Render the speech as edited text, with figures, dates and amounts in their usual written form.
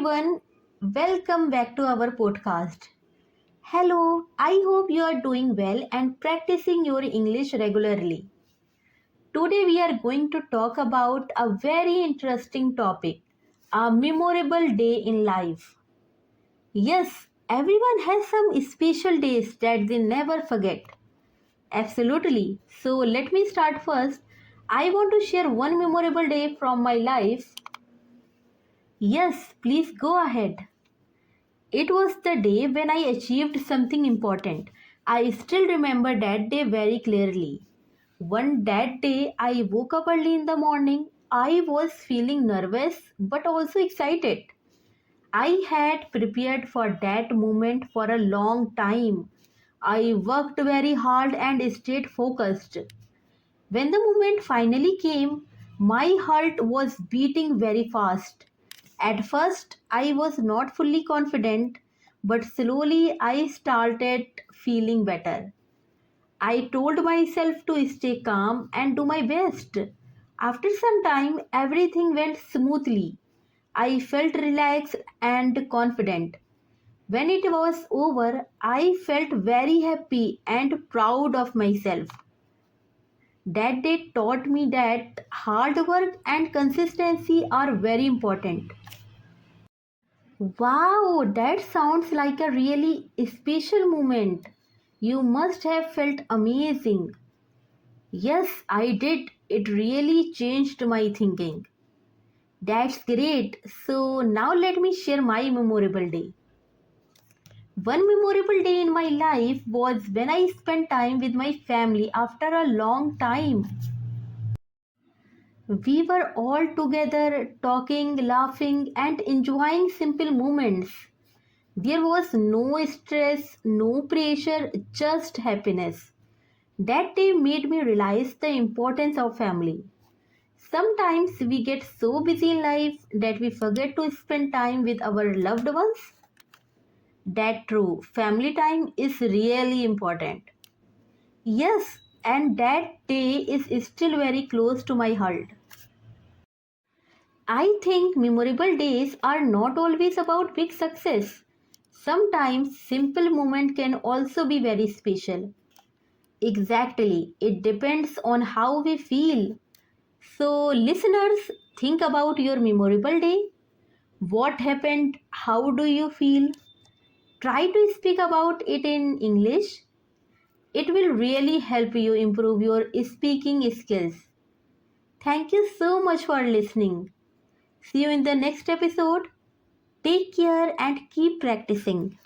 everyone, welcome back to our podcast. Hello, I hope you are doing well and practicing your English regularly. Today we are going to talk about a very interesting topic, a memorable day in life. Yes, everyone has some special days that they never forget. Absolutely. So let me start first. I want to share one memorable day from my life. Yes, please go ahead. It was the day when I achieved something important. I still remember that day very clearly. That day I woke up early in the morning. I was feeling nervous but also excited. I had prepared for that moment for a long time. I worked very hard and stayed focused. When the moment finally came, my heart was beating very fast. At first, I was not fully confident, but slowly I started feeling better. I told myself to stay calm and do my best. After some time, everything went smoothly. I felt relaxed and confident. When it was over, I felt very happy and proud of myself. That day taught me that hard work and consistency are very important. Wow, that sounds like a really special moment. You must have felt amazing. Yes, I did. It really changed my thinking. That's great. So now let me share my memorable day. One memorable day in my life was when I spent time with my family after a long time. We were all together talking, laughing, and enjoying simple moments. There was no stress, no pressure, just happiness. That day made me realize the importance of family. Sometimes we get so busy in life that we forget to spend time with our loved ones. That true, family time is really important. Yes, and that day is still very close to my heart. I think memorable days are not always about big success. Sometimes simple moment can also be very special. Exactly, it depends on how we feel. So, listeners, think about your memorable day. What happened? How do you feel? Try to speak about it in English. It will really help you improve your speaking skills. Thank you so much for listening. See you in the next episode. Take care and keep practicing.